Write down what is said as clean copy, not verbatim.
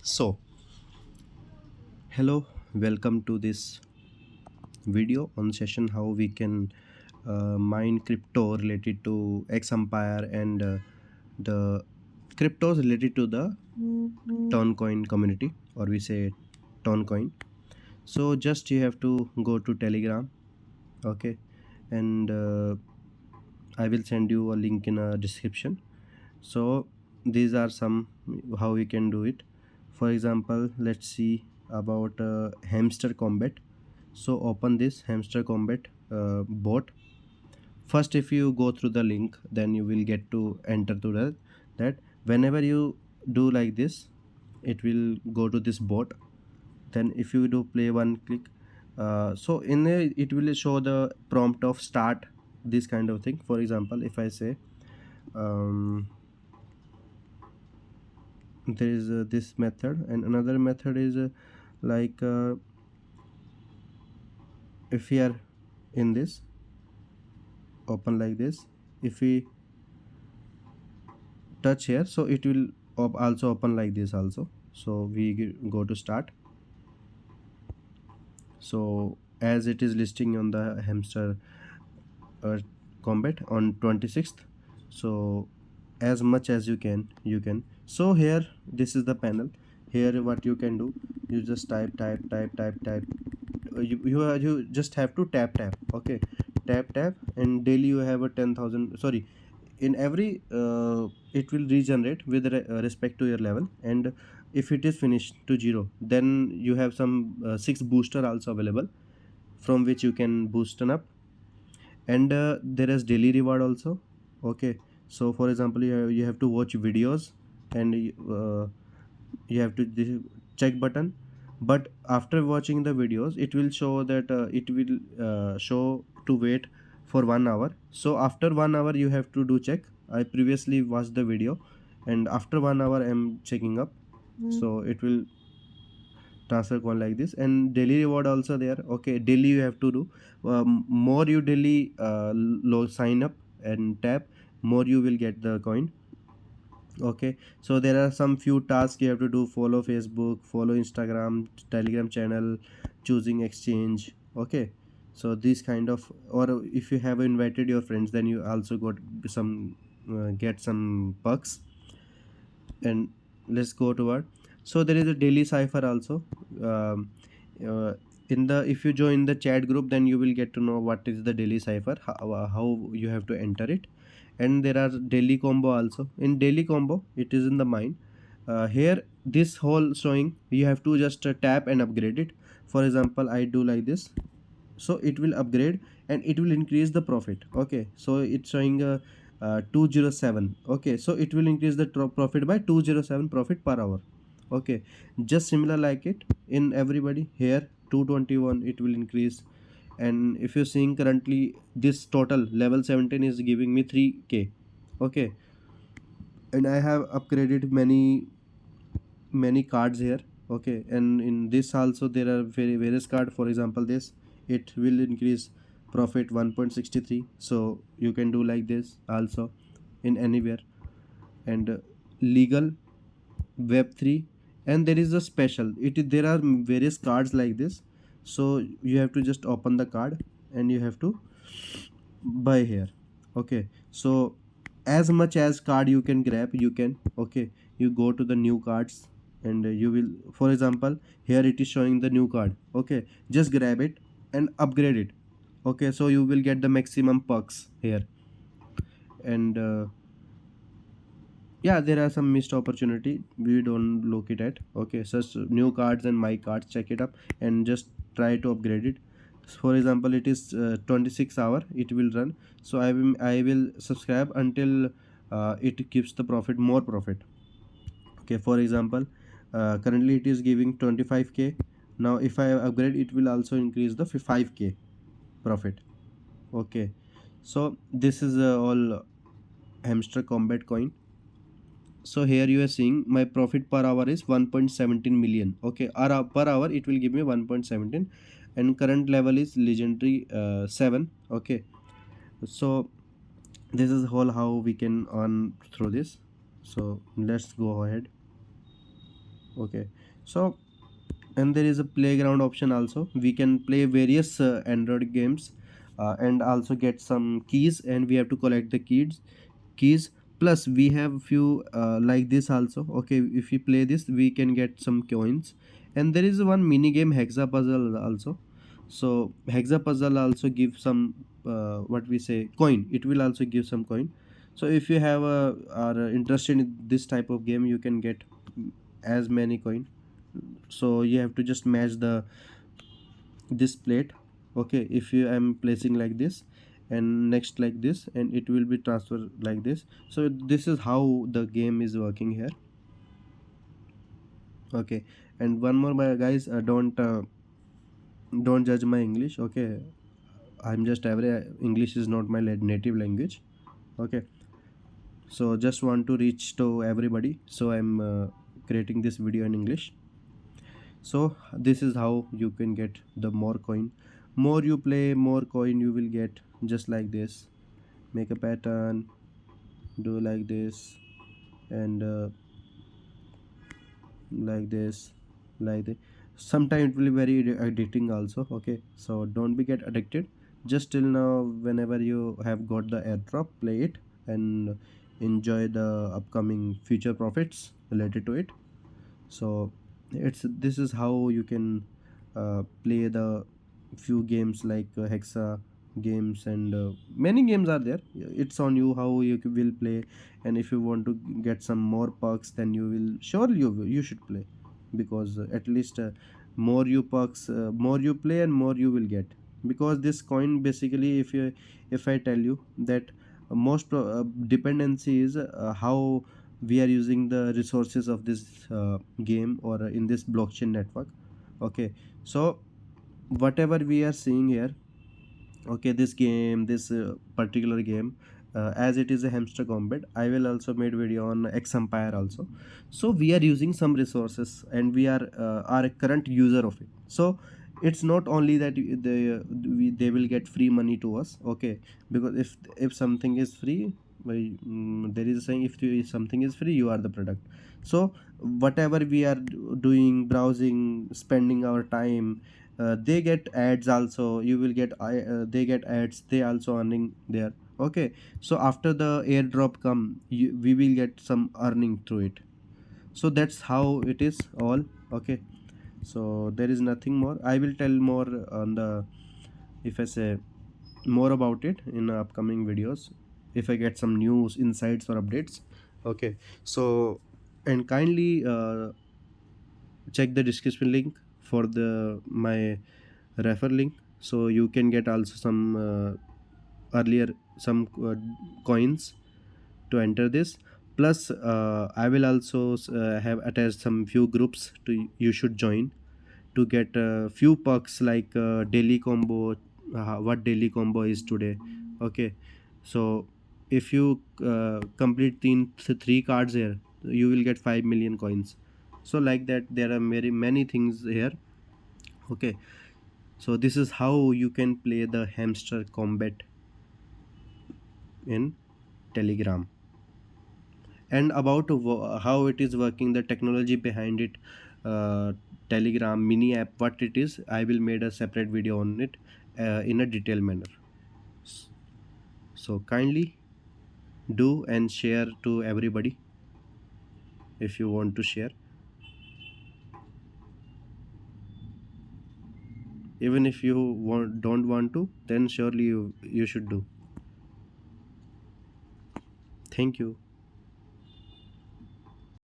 So, hello, welcome to this video on session how we can mine crypto related to X Empire and the cryptos related to the Toncoin community, or we say Toncoin. So, just you have to go to Telegram, okay, and I will send you a link in a description. So, these are some how we can do it. For example, let's see about hamster combat. So open this hamster combat bot first. If you go through the link, then you will get to enter to that whenever you do like this, it will go to this bot. Then if you do play one click, so in there it will show the prompt of start, this kind of thing. For example, if I say um, there is this method, and another method is like if we are in this, open like this, if we touch here, so it will also open like this also. So we go to start. So as it is listing on the hamster uh, combat on 26th, so as much as you can. So here, this is the panel. Here what you can do, you just type. You just have to tap, okay, tap, and daily you have a 10,000, sorry, in every it will regenerate with respect to your level. And if it is finished to zero, then you have some six booster also available, from which you can boost up. And there is daily reward also, okay. So for example, you have to watch videos, and you have to this check button. But after watching the videos, it will show that it will show to wait for 1 hour. So after 1 hour you have to do check. I previously watched the video, and after 1 hour I'm checking up. So it will transfer coin like this. And daily reward also there, okay. Daily you have to do more. You daily low sign up and tap, more you will get the coin, okay. So there are some few tasks you have to do: follow Facebook, follow Instagram, Telegram channel, choosing exchange, okay. So this kind of, or if you have invited your friends, then you also got some get some perks. And let's go toward. So there is a daily cipher also. um, uh, in the, if you join the chat group, then you will get to know what is the daily cipher, how you have to enter it. And there are daily combo also. In daily combo, it is in the mind. Here, this whole showing, you have to just tap and upgrade it. For example, I do like this, so it will upgrade and it will increase the profit, okay. So it's showing 207, okay. So it will increase the profit by 207 profit per hour, okay. Just similar like it in everybody. Here 221 it will increase. And if you're seeing currently, this total level 17 is giving me 3k, okay. And I have upgraded many cards here, okay. And in this also there are various card. For example, this, it will increase profit 1.63. So you can do like this also in anywhere. And legal, web3. And there is a special, there are various cards like this. So you have to just open the card, and you have to buy here, okay. So as much as card you can grab, you can, okay. You go to the new cards, and you will, for example, here it is showing the new card, okay. Just grab it and upgrade it, okay. So you will get the maximum perks here. And yeah, there are some missed opportunity, we don't look it at, okay. Such new cards and my cards, check it up and just try to upgrade it. For example, it is 26 hour it will run. So I will subscribe until it gives the profit, more profit, okay. For example, currently it is giving 25k. Now if I upgrade, it will also increase the 5k profit, okay. So this is all hamster combat coin. So here you are seeing my profit per hour is 1.17 million, okay. Or per hour it will give me 1.17. And current level is legendary 7, okay. So this is whole how we can earn through this. So let's go ahead. Okay, so and there is a playground option also. We can play various Android games, and also get some keys, and we have to collect the keys. Plus we have few like this also. Okay, if we play this we can get some coins. And there is one mini game hexa puzzle also. So hexa puzzle also give some what we say coin, it will also give some coin. So if you have are interested in this type of game, you can get as many coin. So you have to just match the this plate. Okay, if you am placing like this and next like this, and it will be transferred like this. So this is how the game is working here. Okay, and one more guys, don't judge my English. Okay, I'm just every English is not my native language. Okay, so just want to reach to everybody, so I'm creating this video in English. So this is how you can get the more coin. More you play, more coin you will get. Just like this, make a pattern, do like this, and like this, like this. Sometimes it will be very addicting also. Okay, so don't be get addicted. Just till now, whenever you have got the airdrop, play it and enjoy the upcoming future profits related to it. So it's this is how you can play the few games like hexa games, and many games are there. It's on you how you will play. And if you want to get some more perks, then you will surely you should play, because at least more you perks, more you play and more you will get. Because this coin basically, if I tell you that dependency is how we are using the resources of this game, or in this blockchain network. Okay, so whatever we are seeing here, okay, this game, this particular game, as it is a hamster combat, I will also made video on X Empire also. So we are using some resources, and we are a current user of it. So it's not only that they will get free money to us. Okay, because if something is free, there is a saying, if something is free, you are the product. So whatever we are doing, browsing, spending our time, they get ads also. You will get they get ads, they also earning there. Okay, so after the airdrop come, we will get some earning through it. So that's how it is all. Okay, so there is nothing more. I will tell more on the, if I say more about it in upcoming videos, if I get some news, insights or updates. Okay, so and kindly check the description link for the my refer link, so you can get also some earlier some coins to enter this. Plus I will also have attached some few groups to you should join to get a few perks like daily combo, what daily combo is today. Okay, so if you complete three cards here, you will get 5 million coins. So like that, there are very many things here. Okay, so this is how you can play the hamster combat in Telegram. And about how it is working, the technology behind it, uh, Telegram mini app, what it is, I will made a separate video on it in a detailed manner. S- so kindly do and share to everybody if you want to share. Even if you don't want to, then surely you should do. Thank you.